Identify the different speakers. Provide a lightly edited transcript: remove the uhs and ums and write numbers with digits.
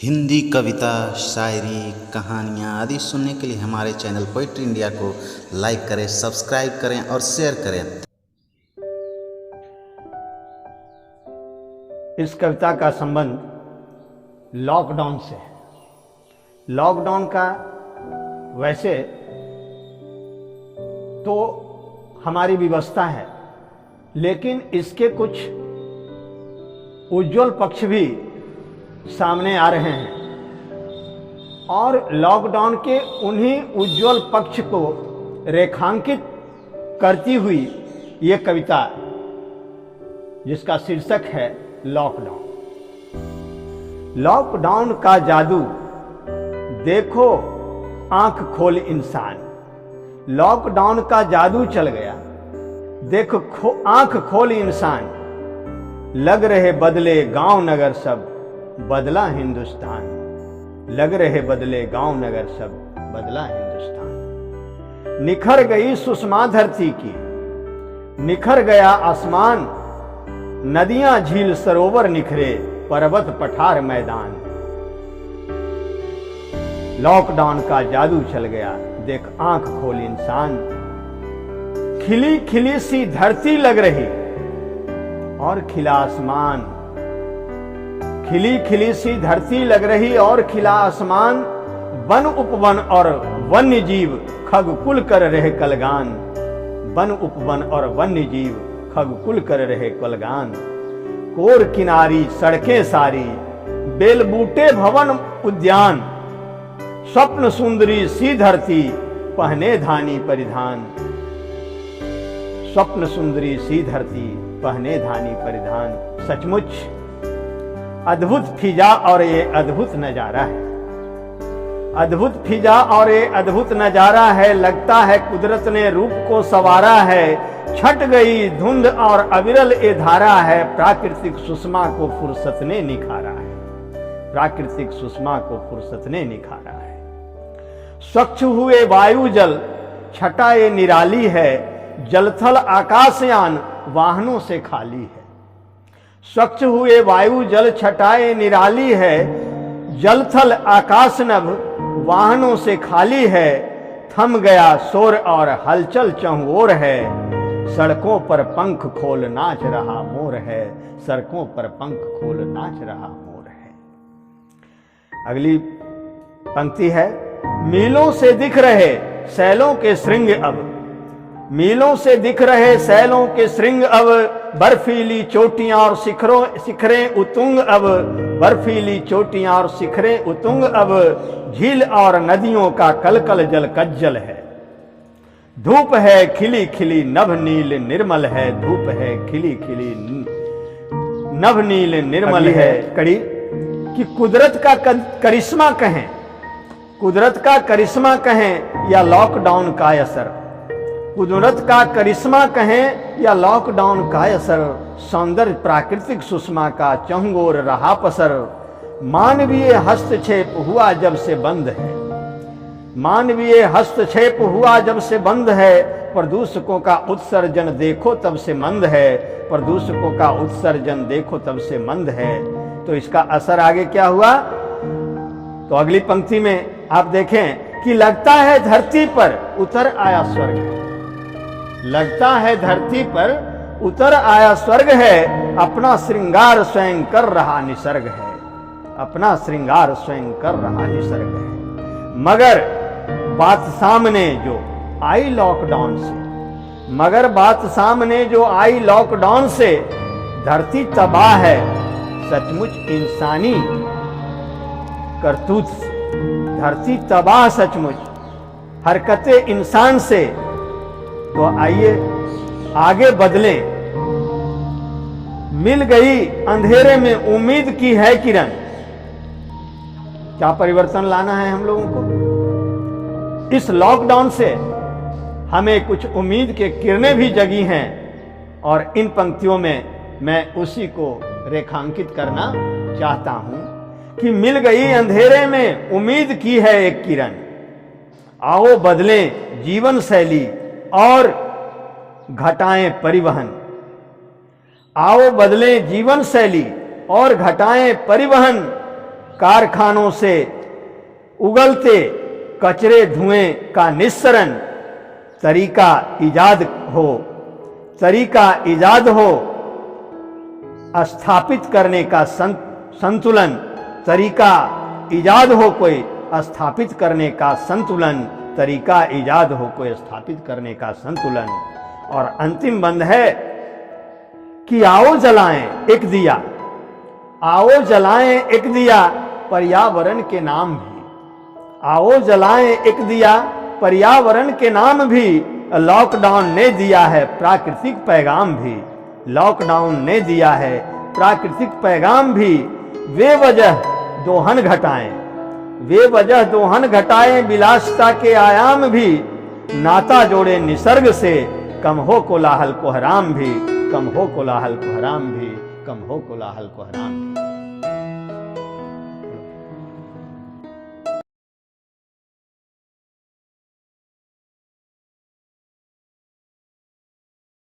Speaker 1: हिंदी कविता, शायरी, कहानियाँ आदि सुनने के लिए हमारे चैनल पोइट्री इंडिया को लाइक करें, सब्सक्राइब करें और शेयर करें।
Speaker 2: इस कविता का संबंध लॉकडाउन से है। लॉकडाउन का वैसे तो हमारी व्यवस्था है, लेकिन इसके कुछ उज्जवल पक्ष भी सामने आ रहे हैं और लॉकडाउन के उन्हीं उज्जवल पक्ष को रेखांकित करती हुई ये कविता, जिसका शीर्षक है लॉकडाउन। लॉकडाउन का जादू देखो आंख खोल इंसान, लॉकडाउन का जादू चल गया, देखो आंख खोल इंसान। लग रहे बदले गांव नगर सब, बदला हिंदुस्तान। लग रहे बदले गांव नगर सब, बदला हिंदुस्तान। निखर गई सुषमा धरती की, निखर गया आसमान। नदियां झील सरोवर निखरे, पर्वत पठार मैदान। लॉकडाउन का जादू चल गया, देख आंख खोल इंसान। खिली खिली सी धरती लग रही और खिला आसमान। खिली खिली सी धरती लग रही और खिला आसमान। वन उपवन और वन्य जीव खगकुल कर रहे कलगान। वन उपवन और वन्य जीव खगकुल कर रहे कलगान। कोर किनारी सड़कें सारी, बेल बूटे भवन उद्यान। स्वप्न सुंदरी सी धरती, पहने धानी परिधान। स्वप्न सुंदरी सी धरती, पहने धानी परिधान। सचमुच अद्भुत फिजा और ये अद्भुत नजारा है। अद्भुत फिजा और ये अद्भुत नजारा है। लगता है कुदरत ने रूप को संवारा है। छट गई धुंध और अविरल ये धारा है। प्राकृतिक सुषमा को फुर्सत ने निखारा है। प्राकृतिक सुषमा को फुर्सत ने निखारा है। स्वच्छ हुए वायु जल, छटा ये निराली है। जलथल आकाशयान वाहनों से खाली है। स्वच्छ हुए वायु जल छटाए निराली है। जलथल आकाश नभ वाहनों से खाली है। थम गया शोर और हलचल चहुओर है। सड़कों पर पंख खोल नाच रहा मोर है। सड़कों पर पंख खोल नाच रहा मोर है। अगली पंक्ति है, मीलों से दिख रहे सैलों के श्रृंग अब। मीलों से दिख रहे सैलों के श्रृंग अब। बर्फीली चोटियां और शिखरें उतुंग अब। बर्फीली चोटियां और शिखरें उतुंग अब। झील और नदियों का कलकल जल कज्जल है। धूप है खिली खिली नभ नील निर्मल है। धूप है खिली खिली नभ नील निर्मल है। कड़ी कि कुदरत का करिश्मा कहें, कुदरत का करिश्मा कहें या लॉकडाउन का असर। कुदरत का करिश्मा कहें या लॉकडाउन का असर। सौंदर्य प्राकृतिक सुषमा का चहुंओर रहा पसर। मानवीय हस्तक्षेप हुआ जब से बंद है। मानवीय हस्तक्षेप हुआ जब से बंद है। प्रदूषकों का उत्सर्जन देखो तब से मंद है। प्रदूषकों का उत्सर्जन देखो तब से मंद है। तो इसका असर आगे क्या हुआ, तो अगली पंक्ति में आप देखें कि लगता है धरती पर उतर आया स्वर्ग। लगता है धरती पर उतर आया स्वर्ग है। अपना श्रृंगार स्वयं कर रहा निसर्ग है। अपना श्रृंगार स्वयं कर रहा निसर्ग है। मगर बात सामने जो आई लॉकडाउन से, मगर बात सामने जो आई लॉकडाउन से। धरती तबाह है सचमुच इंसानी करतूत से। धरती तबाह सचमुच हरकते इंसान से। तो आइए आगे बदलें। मिल गई अंधेरे में उम्मीद की है किरण। क्या परिवर्तन लाना है हम लोगों को? इस लॉकडाउन से हमें कुछ उम्मीद के किरणें भी जगी हैं और इन पंक्तियों में मैं उसी को रेखांकित करना चाहता हूं कि मिल गई अंधेरे में उम्मीद की है एक किरण। आओ बदलें जीवन शैली और घटाएं परिवहन। आओ बदलें जीवन शैली और घटाएं परिवहन। कारखानों से उगलते कचरे धुएं का निस्सरण तरीका ईजाद हो स्थापित करने का संतुलन, तरीका ईजाद हो कोई स्थापित करने का संतुलन, तरीका ईजाद हो कोई स्थापित करने का संतुलन। और अंतिम बंद है कि आओ जलाएं एक दिया, आओ जलाएं एक दिया पर्यावरण के नाम भी, आओ जलाएं एक दिया पर्यावरण के नाम भी। लॉकडाउन ने दिया है प्राकृतिक पैगाम भी, लॉकडाउन ने दिया है प्राकृतिक पैगाम भी। वे वजह दोहन घटाएं, वे वजह दोहन घटाएं विलासिता के आयाम भी। नाता जोड़े निसर्ग से कम हो कोलाहल कोहराम भी, कम हो कोलाहल कोहराम भी, कम हो कोलाहल कोहराम भी।